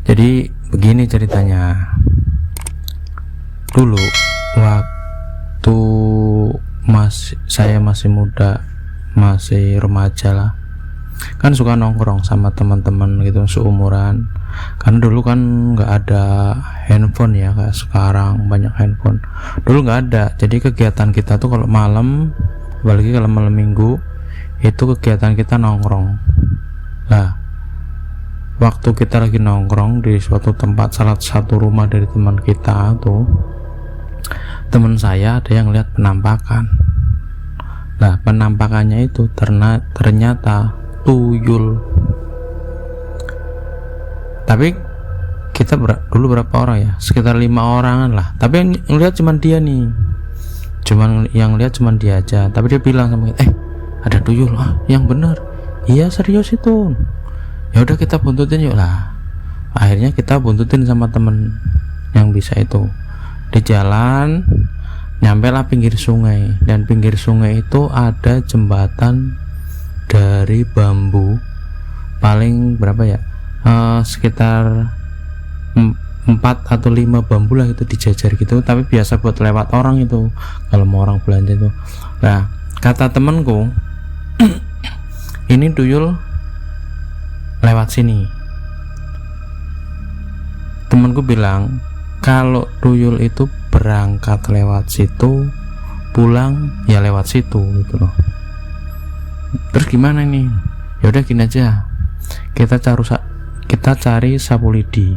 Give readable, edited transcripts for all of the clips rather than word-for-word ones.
Jadi begini ceritanya. Dulu waktu saya masih muda, masih remaja lah, kan suka nongkrong sama teman-teman gitu seumuran. Karena dulu kan nggak ada handphone ya kayak sekarang banyak handphone. Dulu nggak ada. Jadi kegiatan kita tuh kalau malam, apalagi kalau malam minggu, itu kegiatan kita nongkrong. Nah, waktu kita lagi nongkrong di suatu tempat, salah satu rumah dari teman kita tuh, teman saya ada yang lihat penampakan. Nah, penampakannya itu ternyata tuyul. Tapi kita dulu berapa orang ya, sekitar 5 orangan lah. Tapi yang lihat cuma dia nih, yang lihat cuma dia aja. Tapi dia bilang sama kita, ada tuyul. Yang benar, iya serius itu. Ya udah kita buntutin yuk lah. Akhirnya kita buntutin sama temen yang bisa itu. Di jalan nyampe lah pinggir sungai, dan pinggir sungai itu ada jembatan dari bambu, paling berapa ya, sekitar 4 atau 5 bambu lah itu dijajar gitu. Tapi biasa buat lewat orang itu, kalau mau orang belanja itu. Nah, kata temenku ini tuyul lewat sini. Temanku bilang kalau tuyul itu berangkat lewat situ, pulang ya lewat situ gitu loh. Terus gimana nih? Ya udah gini aja, kita cari sapu lidi.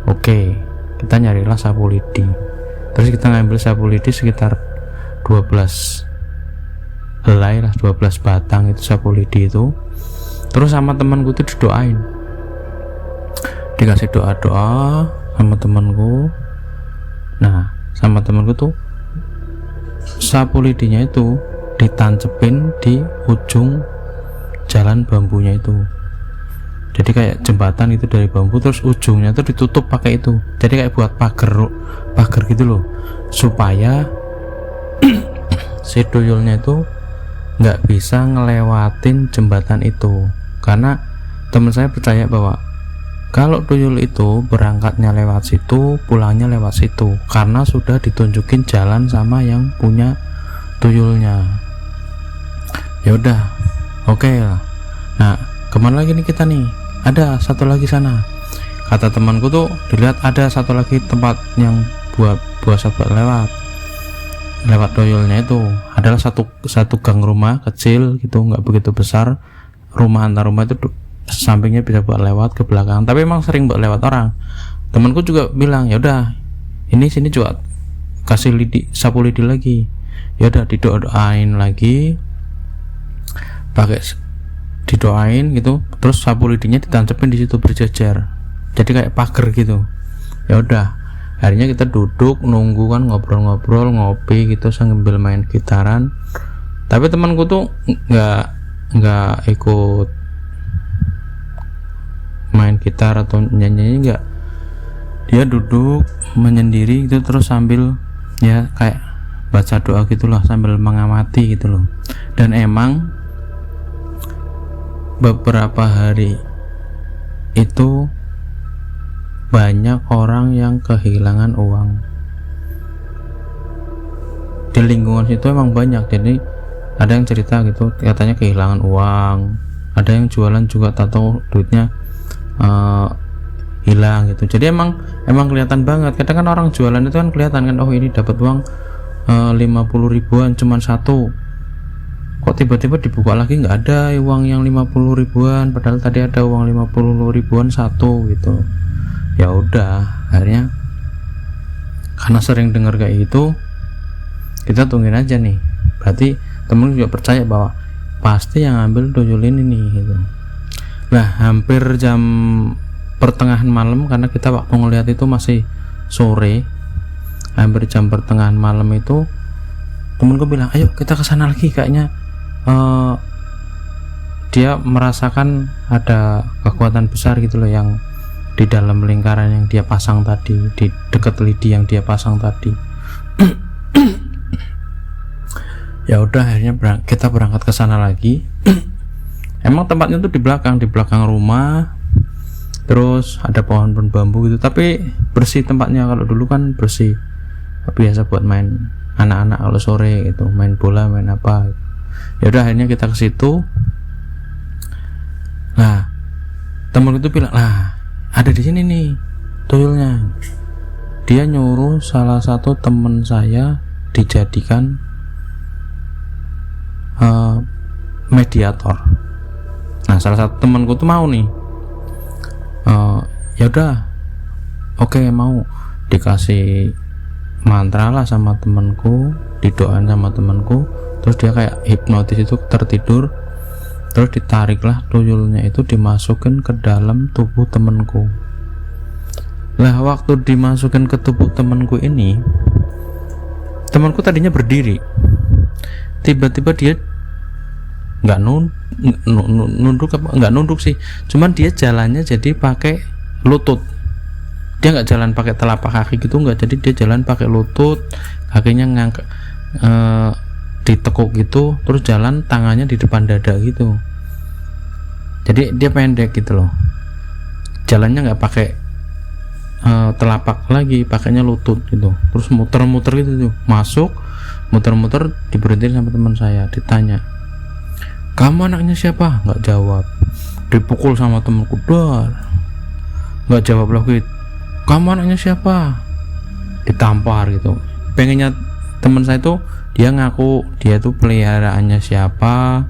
Oke, kita nyarilah sapu lidi. Terus kita ngambil sapu lidi sekitar 12 helai lah, 12 batang itu sapu lidi itu. Terus sama temanku itu didoain, dikasih doa sama temanku. Nah, sama temanku tuh sapu lidinya itu ditancepin di ujung jalan bambunya itu. Jadi kayak jembatan itu dari bambu, terus ujungnya tuh ditutup pakai itu. Jadi kayak buat pagar gitu loh, supaya si tuyulnya itu nggak bisa ngelewatin jembatan itu. Karena teman saya percaya bahwa kalau tuyul itu berangkatnya lewat situ, pulangnya lewat situ, karena sudah ditunjukin jalan sama yang punya tuyulnya. Ya udah, oke lah. Nah, kemana lagi nih kita nih? Ada satu lagi sana. Kata temanku tuh, dilihat ada satu lagi tempat yang buat sahabat lewat tuyulnya itu. Adalah satu gang rumah kecil gitu, nggak begitu besar. Rumah antar rumah itu sampingnya bisa buat lewat ke belakang, tapi emang sering buat lewat orang. Temanku juga bilang, ya udah, sini juga kasih sapu lidi lagi. Ya udah, didoain lagi, didoain gitu. Terus sapu lidinya ditancepin di situ berjejer, jadi kayak pagar gitu. Ya udah, akhirnya kita duduk nunggu kan, ngobrol-ngobrol, ngopi gitu sambil main gitaran. Tapi temanku tuh nggak ikut main gitar atau nyanyi, enggak. Dia duduk menyendiri gitu, terus sambil ya kayak baca doa gitulah, sambil mengamati gitu loh. Dan emang beberapa hari itu banyak orang yang kehilangan uang di lingkungan situ, emang banyak. Jadi ada yang cerita gitu, katanya kehilangan uang, ada yang jualan juga tahu duitnya hilang gitu. Jadi emang kelihatan banget. Kadang kan orang jualan itu kan kelihatan kan, oh ini dapat uang 50 ribuan cuman satu, kok tiba-tiba dibuka lagi nggak ada uang yang 50 ribuan, padahal tadi ada uang 50 ribuan satu gitu. Ya udah, akhirnya karena sering dengar kayak gitu, kita tungguin aja nih. Berarti temen juga percaya bahwa pasti yang ambil tuyul ini nih gitu. Nah, hampir jam pertengahan malam, karena kita waktu ngeliat itu masih sore, hampir jam pertengahan malam itu temenku bilang, ayo kita kesana lagi, kayaknya dia merasakan ada kekuatan besar gitu loh yang di dalam lingkaran yang dia pasang tadi, di dekat lidi yang dia pasang tadi. Ya udah akhirnya kita berangkat ke sana lagi. Emang tempatnya tuh di belakang rumah, terus ada pohon-pohon bambu gitu, tapi bersih tempatnya. Kalau dulu kan bersih, biasa buat main anak-anak kalau sore gitu, main bola, main apa. Ya udah akhirnya kita ke situ. Nah, temen itu bilang, lah ada di sini nih tuyulnya. Dia nyuruh salah satu temen saya dijadikan mediator. Nah, salah satu temanku tuh mau nih. Ya udah, oke, mau dikasih mantra lah sama temanku, didoain sama temanku, terus dia kayak hipnotis itu tertidur, terus ditariklah tuyulnya itu dimasukin ke dalam tubuh temanku. Lah waktu dimasukin ke tubuh temanku ini, temanku tadinya berdiri, tiba-tiba dia nggak nunduk sih, cuman dia jalannya jadi pakai lutut. Dia nggak jalan pakai telapak kaki gitu, nggak, jadi dia jalan pakai lutut, kakinya ngangkat ditekuk gitu, terus jalan tangannya di depan dada gitu. Jadi dia pendek gitu loh, jalannya nggak pakai telapak lagi, pakainya lutut gitu, terus muter-muter gitu tuh, masuk muter-muter, diberhentiin sama teman saya, ditanya, kamu anaknya siapa? Nggak jawab, dipukul sama temanku, dar, nggak jawab lagi, kamu anaknya siapa? Ditampar gitu. Pengennya teman saya tuh dia ngaku dia tuh peliharaannya siapa,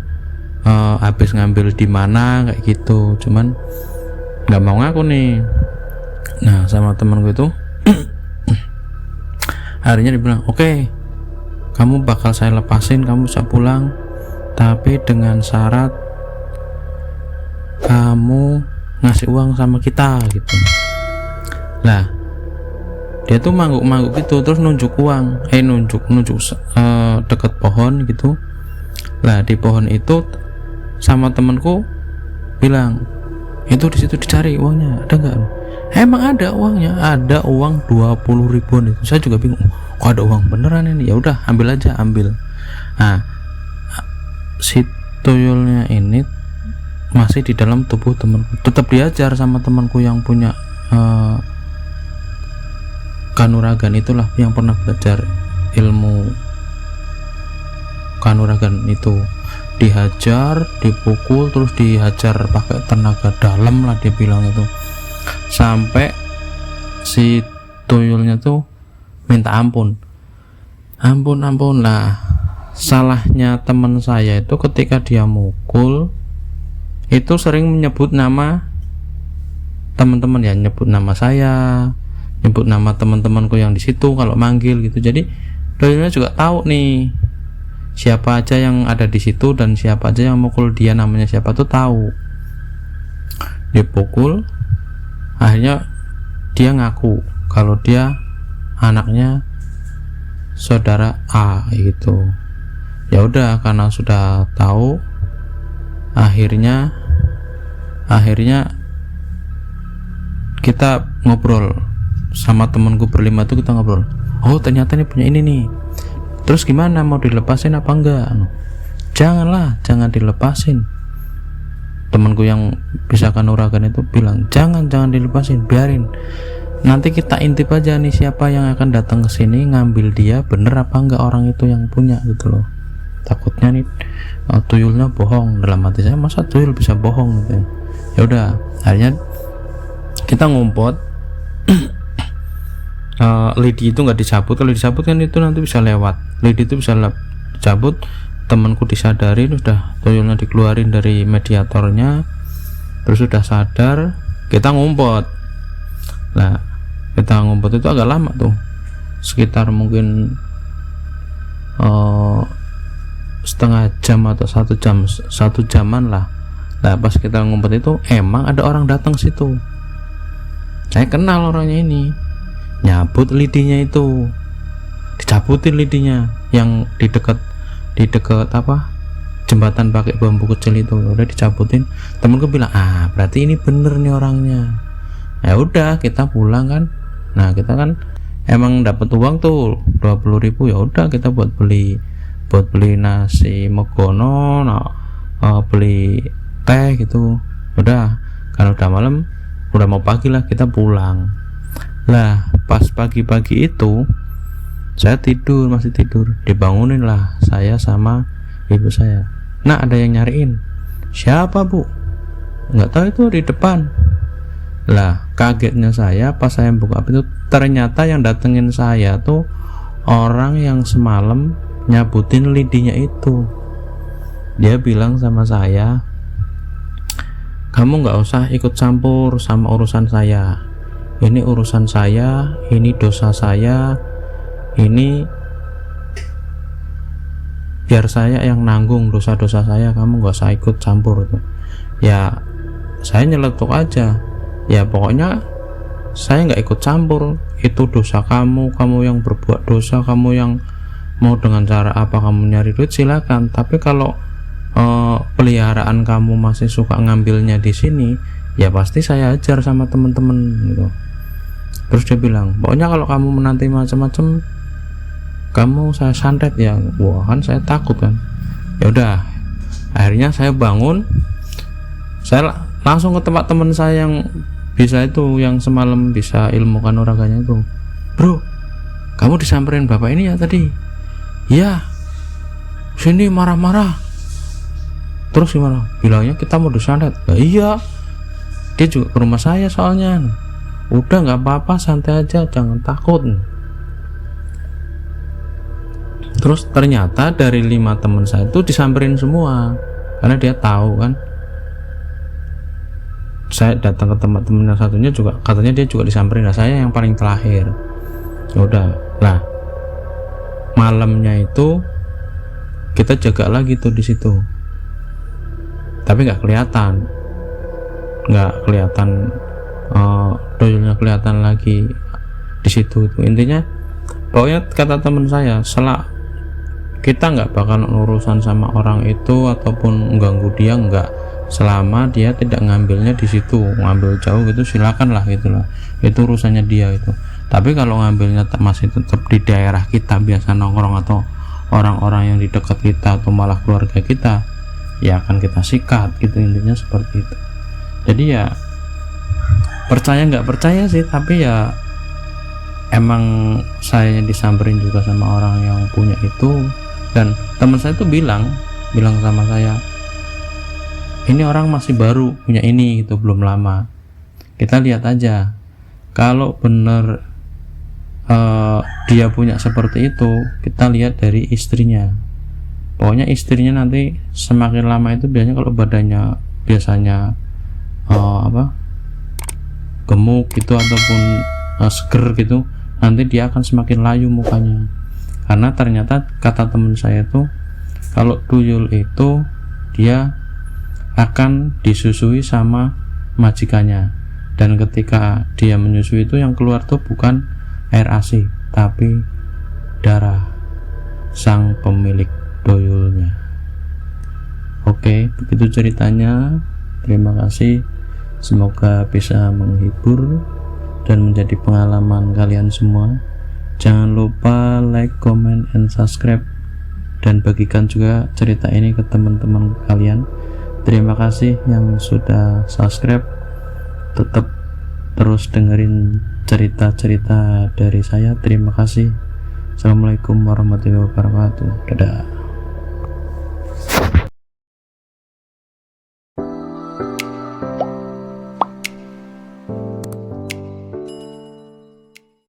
habis ngambil di mana kayak gitu, cuman nggak mau ngaku nih. Nah, sama teman gue itu akhirnya dibilang, oke, kamu bakal saya lepasin, kamu bisa pulang, tapi dengan syarat kamu ngasih uang sama kita gitu. Lah dia tuh mangguk-mangguk gitu, terus nunjuk uang, nunjuk deket pohon gitu. Lah di pohon itu sama temanku bilang, itu di situ dicari uangnya, ada nggak? Emang ada uangnya, ada uang 20 ribuan itu. Saya juga bingung, kok ada uang beneran ini? Ya udah, ambil aja, ambil. Nah, si tuyulnya ini masih di dalam tubuh temanku, tetap diajar sama temanku yang punya kanuragan itulah, yang pernah belajar ilmu kanuragan itu. Dihajar, dipukul, terus dihajar pakai tenaga dalam lah, dia bilang itu, sampai si tuyulnya tuh minta ampun lah. Salahnya teman saya itu ketika dia mukul itu sering menyebut nama teman-teman, ya nyebut nama saya, nyebut nama teman-temanku yang di situ kalau manggil gitu. Jadi tuyulnya juga tahu nih siapa aja yang ada di situ dan siapa aja yang mukul dia, namanya siapa tuh tahu. Dipukul, akhirnya dia ngaku kalau dia anaknya saudara A gitu. Ya udah, karena sudah tahu, akhirnya kita ngobrol sama temanku berlima tuh, kita ngobrol, oh ternyata nih punya ini nih, terus gimana, mau dilepasin apa enggak? Janganlah, jangan dilepasin. Temanku yang bisa kanuragan itu bilang, jangan dilepasin, biarin, nanti kita intip aja nih siapa yang akan datang ke sini ngambil dia, bener apa enggak orang itu yang punya gitu loh. Takutnya nih tuyulnya bohong. Dalam hati saya, masa tuyul bisa bohong gitu. Ya udah, akhirnya kita ngumpet. Lidi itu nggak dicabut, kalau dicabut kan itu nanti bisa lewat. Lidi itu bisa dicabut, temanku disadari, udah tuyulnya dikeluarin dari mediatornya, terus sudah sadar, kita ngumpet. Nah, kita ngumpet itu agak lama tuh, sekitar mungkin setengah jam atau 1 jaman lah. Nah, pas kita ngumpet itu emang ada orang datang situ. Saya kenal orangnya ini, nyabut lidinya itu, dicabutin lidinya yang di dekat apa jembatan pakai bambu kecil itu, udah dicabutin. Temenku bilang, berarti ini bener nih orangnya. Ya udah, kita pulang kan. Nah, kita kan emang dapat uang tuh 20 ribu, ya udah kita buat beli buat beli nasi megono, beli teh gitu. Udah, kalau udah malam, udah mau pagi lah kita pulang. Lah pas pagi-pagi itu saya masih tidur, dibangunin lah saya sama ibu saya. Nah, ada yang nyariin. Siapa, Bu? Nggak tahu, itu di depan. Lah kagetnya saya pas saya buka pintu, ternyata yang datengin saya tuh orang yang semalam nyabutin lidinya itu. Dia bilang sama saya, kamu nggak usah ikut campur sama urusan saya, ini urusan saya, ini dosa saya, ini biar saya yang nanggung dosa-dosa saya, kamu nggak usah ikut campur tuh. Ya saya nyeletuk aja, ya pokoknya saya nggak ikut campur, itu dosa kamu yang berbuat dosa, kamu yang mau dengan cara apa kamu nyari duit silakan, tapi kalau peliharaan kamu masih suka ngambilnya di sini, ya pasti saya ajar sama temen-temen gitu. Terus dia bilang, pokoknya kalau kamu menanti macam-macam, kamu saya santet ya. Wah, kan saya takut kan. Ya udah, akhirnya saya bangun, saya langsung ke tempat teman saya yang bisa itu, yang semalam bisa ilmu kanuraganya itu. Bro, kamu disamperin bapak ini ya tadi? Iya, sini marah-marah. Terus gimana? Bilangnya kita mau disantet. Nah, iya, dia juga ke rumah saya soalnya. Udah nggak apa-apa, santai aja, jangan takut. Terus ternyata dari 5 teman saya itu disamperin semua, karena dia tahu kan saya datang ke tempat temen yang satunya juga, katanya dia juga disamperin. Nah, saya yang paling terakhir. Ya udah lah, malamnya itu kita jaga lagi tuh di situ, tapi nggak kelihatan doyolnya kelihatan lagi di situ. Itu intinya, pokoknya kata teman saya, kita nggak bakal urusan sama orang itu ataupun mengganggu dia, nggak, selama dia tidak ngambilnya di situ. Ngambil jauh gitu silakan lah gitu lah, itu urusannya dia itu. Tapi kalau ngambilnya masih tetap di daerah kita, biasa nongkrong atau orang-orang yang di dekat kita atau malah keluarga kita, ya akan kita sikat gitu, intinya seperti itu. Jadi ya percaya nggak percaya sih, tapi ya emang saya disamperin juga sama orang yang punya itu. Dan teman saya tuh bilang sama saya, ini orang masih baru punya ini gitu, belum lama, kita lihat aja. Kalau bener dia punya seperti itu, kita lihat dari istrinya. Pokoknya istrinya nanti semakin lama itu biasanya kalau badannya biasanya gemuk gitu ataupun seger gitu, nanti dia akan semakin layu mukanya. Karena ternyata kata teman saya tuh, kalau tuyul itu dia akan disusui sama majikannya, dan ketika dia menyusui itu yang keluar tuh bukan air ASI tapi darah sang pemilik tuyulnya. Oke, begitu ceritanya. Terima kasih, semoga bisa menghibur dan menjadi pengalaman kalian semua. Jangan lupa like, comment, and subscribe, dan bagikan juga cerita ini ke teman-teman kalian. Terima kasih yang sudah subscribe. Tetap terus dengerin cerita-cerita dari saya. Terima kasih. Assalamualaikum warahmatullahi wabarakatuh. Dadah.